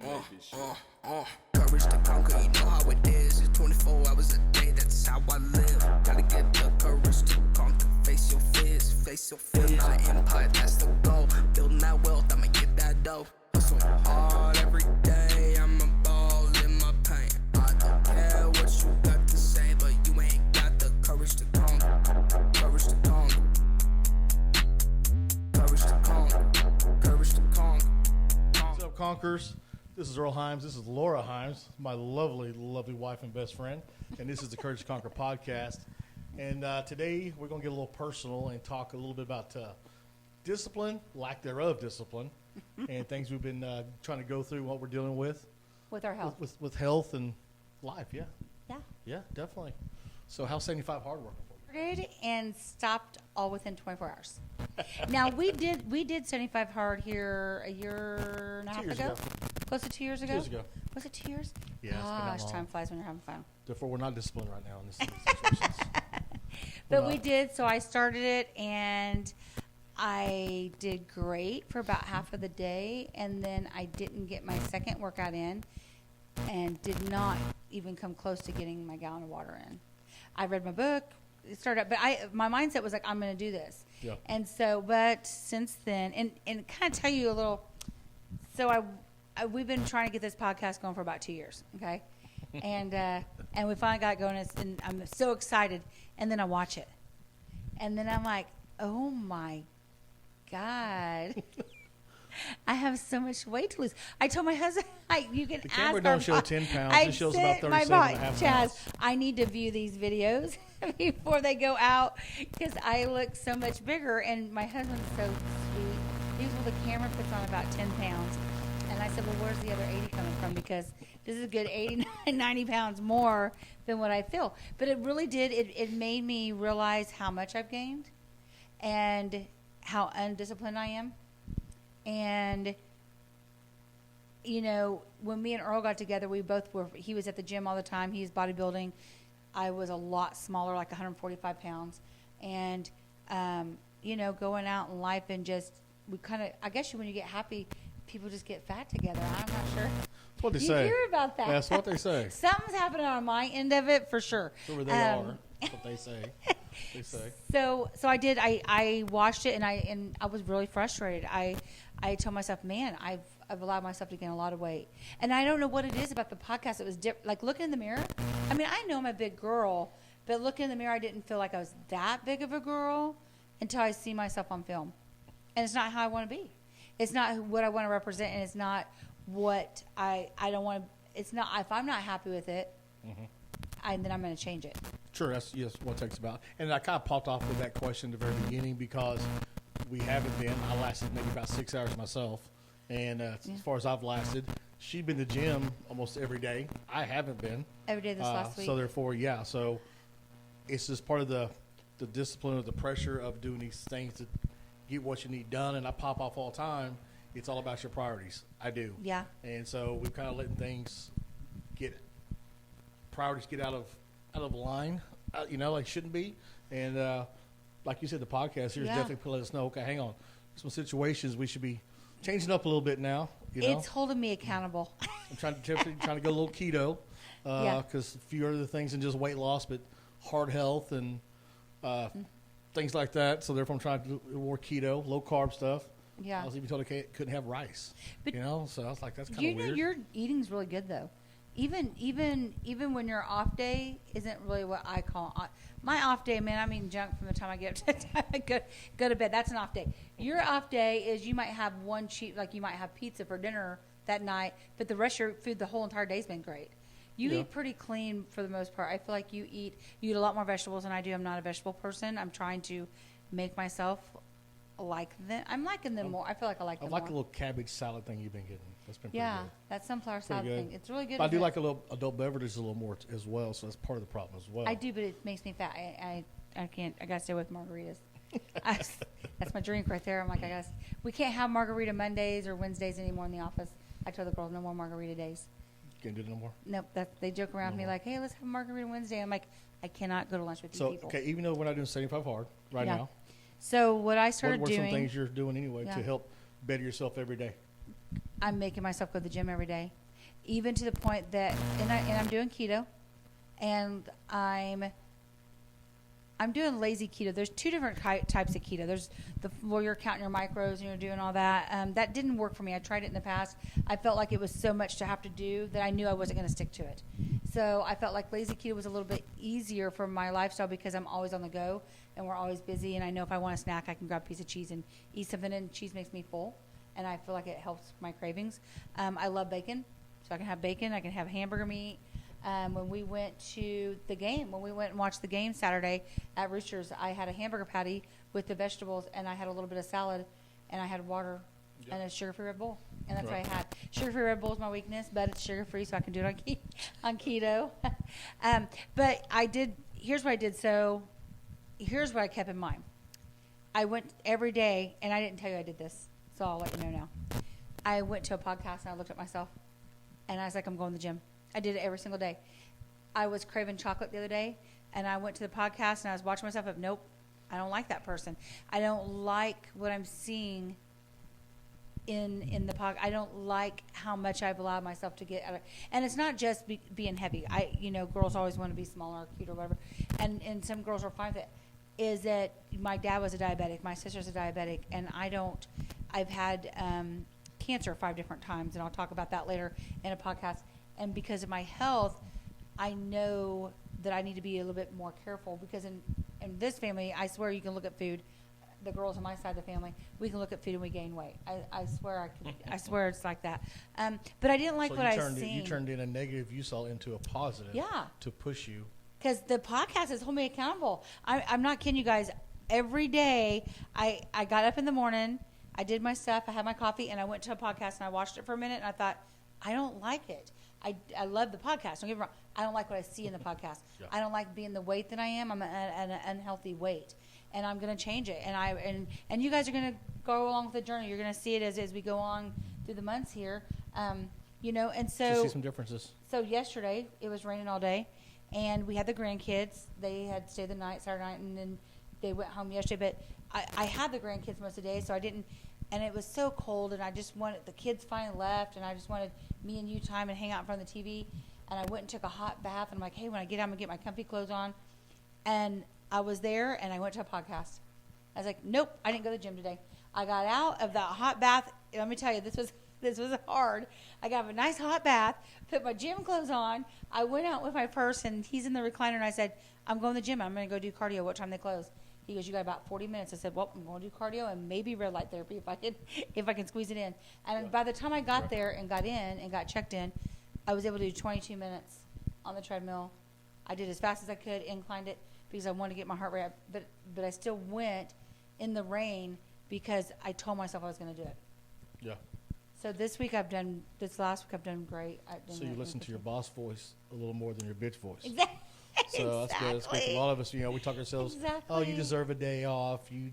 Courage to conquer, you know how it is. It's 24 hours a day, that's how I live. Gotta get the courage to conquer. Face your fears, face your fears. My empire, that's the goal. Building that wealth, I'ma get that dough. Hustling hard every day, I'm a ball in my pain. I don't care what you got to say, but you ain't got the courage to conquer. Courage to conquer. Courage to conquer. Courage to conquer. What's up, Conquerors? This is Earl Himes. This is Laura Himes, my lovely, lovely wife and best friend. And this is the Courage to Conquer podcast. And today we're going to get a little personal and talk a little bit about discipline, lack thereof discipline, and things we've been trying to go through, what we're dealing with our health. With health and life, yeah. Yeah. Yeah, definitely. So how's 75 hard working for you? Started and stopped all within 24 hours. Now we did 75 hard here a year and a half 2 years ago. ago. Close to 2 years ago. 2 years ago. Was it 2 years? Yeah, it's been that Gosh, long. time flies when you're having fun. Therefore, we're not disciplined right now in this situations. But we did. So I started it and I did great for about half of the day, and then I didn't get my second workout in, and did not even come close to getting my gallon of water in. I read my book. Started, but my mindset was like, I'm going to do this. Yeah. And so, but since then, and kind of tell you a little. So we've been trying to get this podcast going for about 2 years. Okay, and we finally got going, and I'm so excited. And then I watch it, and then I'm like, oh my God. I have so much weight to lose. I told my husband, you can ask. The camera don't show 10 pounds. I It shows about said, my 37 and a body, half Chaz, pounds. I need to view these videos before they go out because I look so much bigger. And my husband's so sweet. He was, well, the camera puts on about 10 pounds. And I said, well, where's the other 80 coming from? Because this is a good 80, 90 pounds more than what I feel. But it really did. It made me realize how much I've gained and how undisciplined I am. And, you know, when me and Earl got together, we both were, he was at the gym all the time. He was bodybuilding. I was a lot smaller, like 145 pounds. And, you know, going out in life and just, we kind of, I guess when you get happy, people just get fat together. I'm not sure. That's what they You say. hear about that. That's what they say. Something's happening on my end of it for sure. Whoever they are. That's what they say. They say. So I did. I watched it and I was really frustrated. I told myself, man, I've allowed myself to gain a lot of weight, and I don't know what it is about the podcast. It was like looking in the mirror. I mean, I know I'm a big girl, but looking in the mirror, I didn't feel like I was that big of a girl until I see myself on film, and it's not how I want to be. It's not what I want to represent, and it's not what I don't want to. It's not if I'm not happy with it, then I'm going to change it. Sure, that's what it takes about. And I kind of popped off with that question at the very beginning because we haven't been. I lasted maybe about 6 hours myself. And as far as I've lasted, she'd been to the gym almost every day. I haven't been. Every day this last week. So therefore, yeah. So it's just part of the discipline of the pressure of doing these things to get what you need done. And I pop off all the time. It's all about your priorities. I do. Yeah. And so we've kind of letting things priorities get out of line, you know, like shouldn't be. And like you said, the podcast here is definitely let us know, okay, hang on. Some situations we should be changing up a little bit now. You know? It's holding me accountable. I'm trying to go a little keto because a few other things than just weight loss, but heart health and things like that. So therefore I'm trying to do more keto, low carb stuff. Yeah. I was even told I couldn't have rice, But you know, so I was like, that's kind You of know, weird. your eating's really good though. Even when your off day isn't really what I call my off day. Man, I'm eating junk from the time I get up to the time I go to bed. That's an off day. Your off day is you might have one cheat, like you might have pizza for dinner that night, but the rest of your food the whole entire day's been great. You eat pretty clean for the most part. I feel like you eat a lot more vegetables than I do. I'm not a vegetable person. I'm trying to make myself like them. I'm liking them more. I feel like I like them like more. the little cabbage salad thing you've been getting. That's been pretty good. That sunflower salad good. thing. It's really good. But I do like a little adult beverages a little more as well, so that's part of the problem as well. I do, but it makes me fat. I can't. I gotta stay with margaritas. That's my drink right there. I'm like, we can't have margarita Mondays or Wednesdays anymore in the office. I tell the girls no more margarita days. Can't do it no more. Nope. They joke around me like, hey, let's have margarita Wednesday. I'm like, I cannot go to lunch with So you people. okay, even though we're not doing 75 hard right Yeah. now, So what I started what are doing. some things you're doing anyway Yeah. to help better yourself every day? I'm making myself go to the gym every day, even to the point that, and I'm doing keto, and I'm doing lazy keto. There's two different types of keto. There's where you're counting your macros and you're doing all that. That didn't work for me. I tried it in the past. I felt like it was so much to have to do that I knew I wasn't going to stick to it. So I felt like lazy keto was a little bit easier for my lifestyle because I'm always on the go and we're always busy. And I know if I want a snack, I can grab a piece of cheese and eat something, and cheese makes me full. And I feel like it helps my cravings. I love bacon, so I can have bacon. I can have hamburger meat. When we went to the game, when we went and watched the game Saturday at Roosters, I had a hamburger patty with the vegetables, and I had a little bit of salad, and I had water and a sugar-free Red Bull. And that's what I had. Sugar-free Red Bull is my weakness, but it's sugar-free, so I can do it on keto. But I did, here's what I did. So here's what I kept in mind. I went every day, and I didn't tell you I did this, so I'll let you know now. I went to a podcast, and I looked at myself, and I was like, I'm going to the gym. I did it every single day. I was craving chocolate the other day, and I went to the podcast, and I was watching myself. Nope, I don't like that person. I don't like what I'm seeing in the podcast. I don't like how much I've allowed myself to get out of. And it's not just being heavy. Girls always want to be smaller or cute or whatever, and some girls are fine with it. Is that my dad was a diabetic, my sister's a diabetic, and I've had cancer 5 different times, and I'll talk about that later in a podcast. And because of my health, I know that I need to be a little bit more careful, because in this family, I swear you can look at food. The girls on my side of the family, we can look at food and we gain weight. I swear I swear it's like that. But I didn't like what I seen. You turned in a negative you saw into a positive. Yeah. To push you. Because the podcast has held me accountable. I'm not kidding you guys. Every day, I got up in the morning, I did my stuff, I had my coffee, and I went to a podcast and I watched it for a minute, and I thought, I don't like it. I love the podcast. Don't get me wrong. I don't like what I see in the podcast. Yeah. I don't like being the weight that I am. I'm at an unhealthy weight, and I'm going to change it. And you guys are going to go along with the journey. You're going to see it as we go on through the months here. And so to see some differences. So yesterday it was raining all day, and we had the grandkids. They had stayed the night Saturday night, and then they went home yesterday. But I had the grandkids most of the day, so I didn't. And it was so cold, and I just wanted, the kids finally left, and I just wanted me and you time and hang out in front of the TV. And I went and took a hot bath, and I'm like, hey, when I get out, I'm going to get my comfy clothes on. And I was there, and I went to a podcast. I was like, nope, I didn't go to the gym today. I got out of that hot bath. Let me tell you, this was hard. I got a nice hot bath, put my gym clothes on. I went out with my purse, and he's in the recliner, and I said, I'm going to the gym. I'm going to go do cardio. What time they close? He goes, you got about 40 minutes. I said, well, I'm going to do cardio and maybe red light therapy if I can squeeze it in. And by the time I got there and got in and got checked in, I was able to do 22 minutes on the treadmill. I did as fast as I could, inclined it because I wanted to get my heart rate up. But I still went in the rain because I told myself I was going to do it. Yeah. So this last week I've done great. So you listen to your boss voice a little more than your bitch voice. Exactly. So that's good. That's good. A lot of us, we talk ourselves. Exactly. Oh, you deserve a day off. You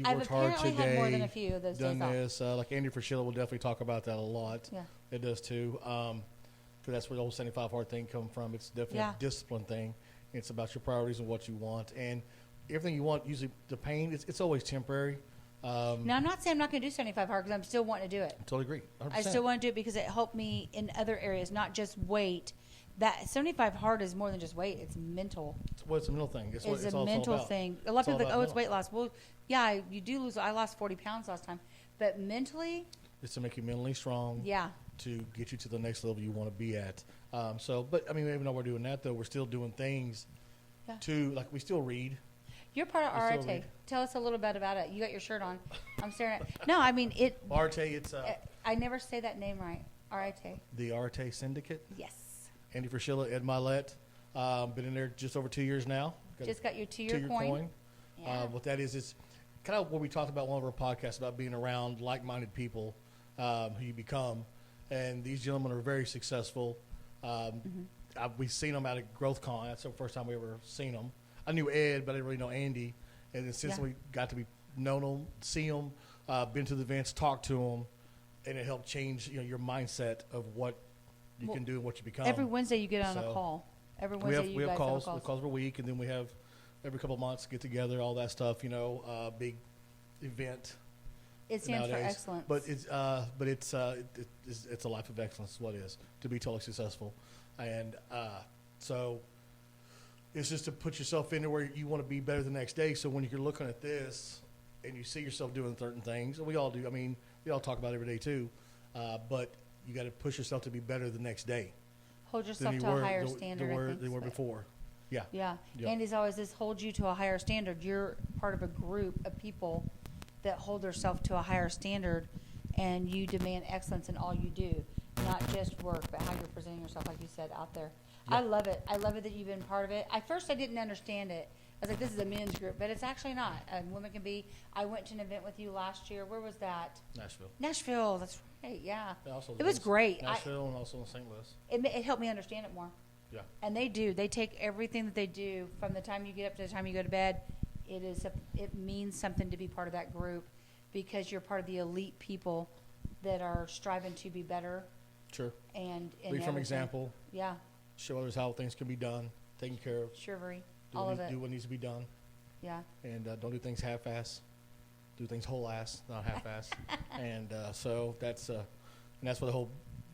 I've worked hard apparently today. had more than a few of those done days this. Like Andy Frischilla will definitely talk about that a lot. Yeah. It does too. Because that's where the whole 75 hard thing come from. It's definitely a discipline thing. It's about your priorities and what you want, and everything you want. Usually, the pain it's always temporary. Now, I'm not saying I'm not going to do 75 hard because I'm still wanting to do it. Totally agree. 100%. I still want to do it because it helped me in other areas, not just weight. That 75 hard is more than just weight. It's mental. It's a mental thing. It's a all mental about. thing. A lot of people all think, about it's weight loss. Well, yeah, you do lose. I lost 40 pounds last time. But mentally, it's to make you mentally strong. Yeah. To get you to the next level you want to be at. But I mean, even though we're doing that, though, we're still doing things we still read. You're part of Arete. Tell us a little bit about it. You got your shirt on. I'm staring at. No, I mean it. Arete, it's. I never say that name right. Arete. The Arete Syndicate. Yes. Andy Frischilla, Ed Milet. Been in there just over 2 years now. Just got your 2-year coin. Yeah. What that is, it's kind of what we talked about in one of our podcasts about being around like-minded people who you become. And these gentlemen are very successful. We've seen them at a GrowthCon. That's the first time we ever seen them. I knew Ed, but I didn't really know Andy. And then since we got to be known them, see them, been to the events, talked to them, and it helped change your mindset of what you can do and what you become. Every Wednesday you get on a call. Every Wednesday we have calls. have We have calls every week, and then we have every couple of months get together, all that stuff. Big event It stands for nowadays. excellence. It's a life of excellence is what it is, to be totally successful. And so it's just to put yourself into where you want to be better the next day. So when you're looking at this and you see yourself doing certain things, and we all do, I mean, we all talk about it every day too, but you got to push yourself to be better the next day Hold than yourself you to were, a higher the- standard. the were, I think they is were what- before. Yeah. Yeah. Yeah. Andy's always this holds you to a higher standard. You're part of a group of people that hold themselves to a higher standard, and you demand excellence in all you do, not just work, but how you're presenting yourself, like you said, out there. Yeah. I love it. I love it that you've been part of it. At first, I didn't understand it. I was like, this is a men's group, but it's actually not. Women can be. I went to an event with you last year. Where was that? Nashville. Nashville. That's right. Yeah. Yeah, also It was great. Nashville and also in St. Louis. It helped me understand it more. Yeah. And they do. They take everything that they do from the time you get up to the time you go to bed. It means something to be part of that group because you're part of the elite people that are striving to be better Sure. and in Lead from everything. example. Yeah, Show others how things can be done, taken care of. chivalry, Do all what of needs- it. Do what needs to be done. Yeah, And don't do things half-ass. Do things whole-ass, not half-ass. And so that's and that's where the whole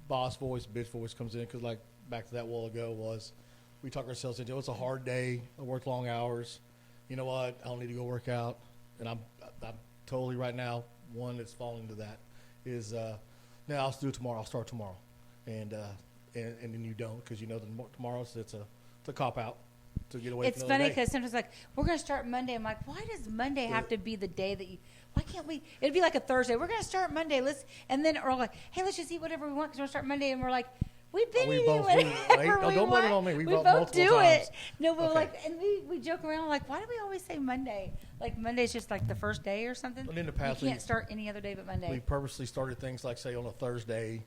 boss voice, bitch voice comes in. Because like back to that while ago was, we talk ourselves into it's a hard day. I work long hours. You know what? I don't need to go work out. And I'm totally right now one that's falling into that is now I'll do it tomorrow. I'll start tomorrow. And then you don't because you know that tomorrow it's a cop out to get away. it's from funny another day. because sometimes like we're gonna start Monday. I'm like, why does Monday have to be the day that you? Why can't we? It'd be like a Thursday. We're gonna start Monday. And then we're like, hey, let's just eat whatever we want because we're starting Monday, and we're like. We've been We eating both- whatever we don't blame it want. on me. We We both both multiple do times. it. No, but Okay. like, and we joke around like, why do we always say Monday? Like Monday's just like the first day or something. Well, in the past, you we- can't start any other day but We Monday. purposely started things like, say, on a Thursday,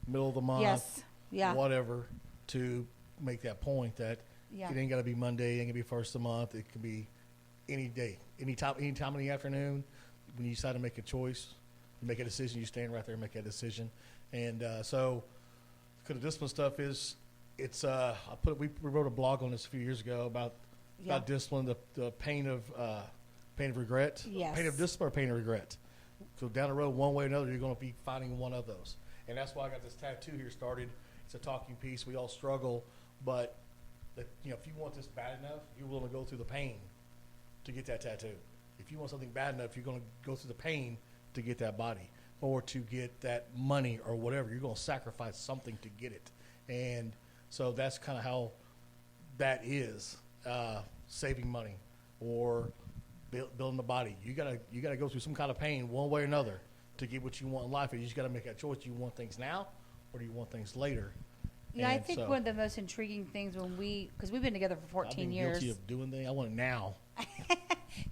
middle of the month, Yes. Yeah. whatever, to make that point that Yeah. it ain't got to be Monday, it ain't going to be first of the month. It can be any day, anytime in the afternoon. When you decide to make a choice, you make a decision, you stand right there and make that decision. And so, because the discipline stuff is, it's, we wrote a blog on this a few years ago about discipline, the pain of regret, Yes. pain of discipline or pain of regret. So down the road, one way or another, you're going to be finding one of those. And that's why I got this tattoo here started. It's a talking piece. We all struggle, but if you want this bad enough, you're willing to go through the pain to get that tattoo. If you want something bad enough, you're going to go through the pain to get that body or to get that money or whatever. You're going to sacrifice something to get it. And so that's kind of how that is, saving money or building the body. You gotta go through some kind of pain one way or another to get what you want in life. And you just got to make that choice. Do you want things now or do you want things later? Yeah, I And think so, one of the most intriguing things because we've been together for I've 14 been years. guilty of doing things. I want it now.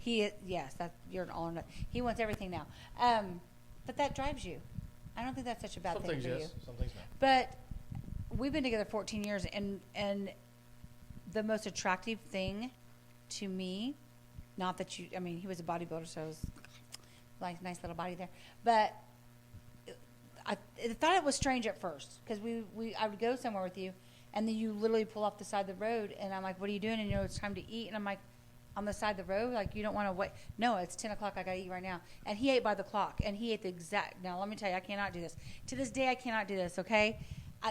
You're an all. He wants everything now. But that drives you. I don't think that's such a bad Some thing things for yes, you. some things no. But we've been together 14 years, and the most attractive thing to me, not that you, I mean, he was a bodybuilder, so it was like nice little body there. But I thought it was strange at first because I would go somewhere with you, and then you literally pull off the side of the road, and I'm like, "What are you doing?" And it's time to eat, and I'm like, on the side of the road, like you don't want to wait. No, it's 10 o'clock. I got to eat right now. And he ate by the clock, and he ate the exact. Now let me tell you, I cannot do this. To this day, I cannot do this. Okay,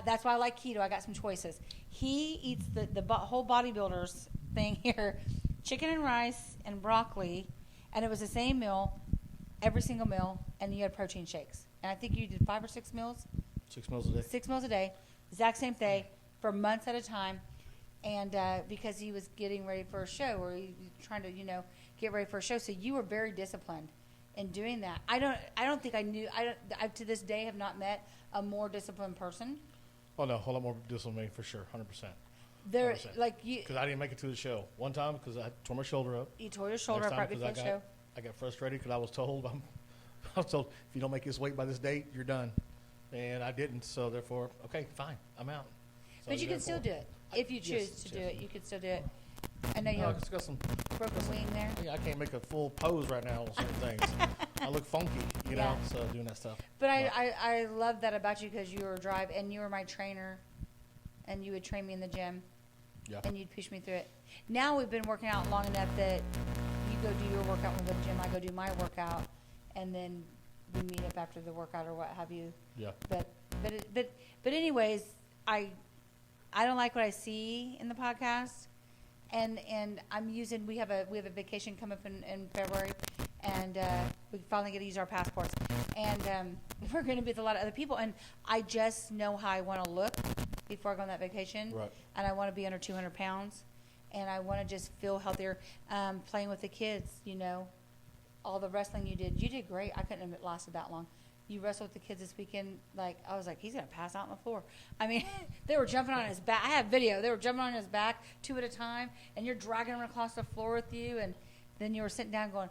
that's why I like keto. I got some choices. He eats the whole bodybuilders thing here, chicken and rice and broccoli, and it was the same meal, every single meal, and you had protein shakes. And I think you did 5 or 6 meals. 6 meals a day. 6 meals a day, exact same thing, for months at a time. And because he was getting ready for a show, or he was trying to, get ready for a show, so you were very disciplined in doing that. I don't think I knew. I to this day have not met a more disciplined person. Oh no, a whole lot more discipline than me for sure, 100%. There, 100%. like you Because I didn't make it to the show one time because I tore my shoulder up. tore your shoulder Next up time right 'cause before the show. I got frustrated because I was told if you don't make this weight by this date, you're done, and I didn't. So therefore, okay, fine, I'm out. So But you can still do it if you Yes, choose to do yes. it. You can still do it. I know you No, have it's got some. broken wing there. I can't make a full pose right now on certain things. I look funky, Yeah. so doing that stuff. But I love that about you because you were and you were my trainer, and you would train me in the gym, Yeah. and you'd push me through it. Now we've been working out long enough that you go do your workout when we go to the gym, I go do my workout, and then we meet up after the workout or what have you. Yeah. But anyways, I don't like what I see in the podcast, and I'm using. We have a vacation coming up in February, and we finally get to use our passports, and we're going to be with a lot of other people, and I just know how I want to look before I go on that vacation, Right. and I want to be under 200 pounds, and I want to just feel healthier. Playing with the kids, you know, all the wrestling you did great. I couldn't have lasted that long. You wrestled with the kids this weekend. Like, I was like, he's going to pass out on the floor. I mean, they were jumping on his back. I have video. They were jumping on his back 2 at a time, and you're dragging him across the floor with you, and then you were sitting down going,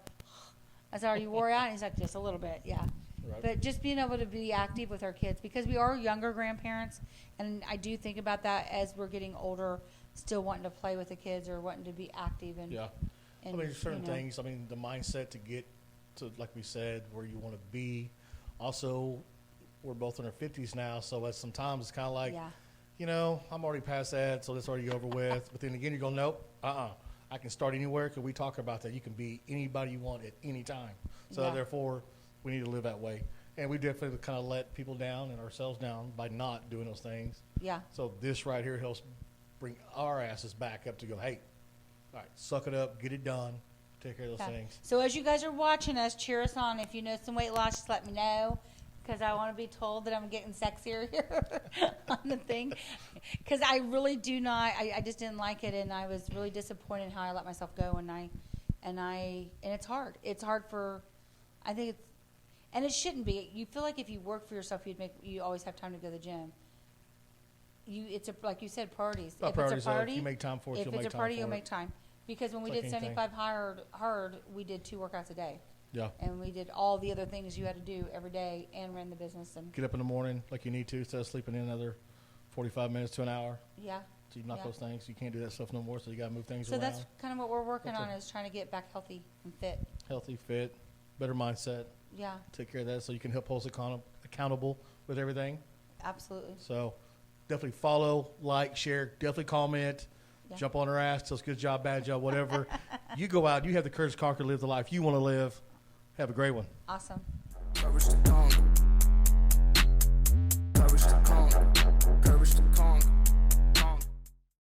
I said, are you wore out? And he's like, just a little bit, yeah. Right. But just being able to be active with our kids, because we are younger grandparents, and I do think about that as we're getting older, still wanting to play with the kids or wanting to be active. And Yeah. and, I mean, certain you know, things. I mean, the mindset to get to, like we said, where you want to be. Also, we're both in our 50s now, so at sometimes it's kind of like, Yeah. you know, I'm already past that, so that's already over with. But then again, you go, nope, I can start anywhere, because we talk about that. You can be anybody you want at any time. So Yeah. therefore, we need to live that way. And we definitely kind of let people down and ourselves down by not doing those things. Yeah. So this right here helps bring our asses back up to go, hey, all right, suck it up, get it done, take care of those Yeah. things. So as you guys are watching us, cheer us on. If you know some weight loss, just let me know, because I want to be told that I'm getting sexier here on the thing. Because I really do not. I just didn't like it, and I was really disappointed in how I let myself go. And it's hard. It's hard for. I think it's, and it shouldn't be. You feel like if you work for yourself, you always have time to go to the gym. It's like you said, priorities. About If priorities, it's a party, if you make time for it, if you'll it's make a party, time you'll for make it. time. Because when we It's did like anything. 75 hard, we did 2 workouts a day. Yeah. And we did all the other things you had to do every day and ran the business. And Get up in the morning like you need to, instead of sleeping in another 45 minutes to an hour. yeah. So you knock Yeah. those things. You can't do that stuff no more, so you got to move things So around. that's kind of what we're working That's on, is trying to get back healthy and fit. Healthy, fit, better mindset. Yeah, Take care of that so you can help hold us accountable with everything. absolutely. So definitely follow, like, share, definitely comment, Yeah. jump on our ass, tell us good job, bad job, whatever. You go out, you have the courage to conquer, live the life you want to live. Have a great one. Awesome. Courage to conquer. Courage to conquer.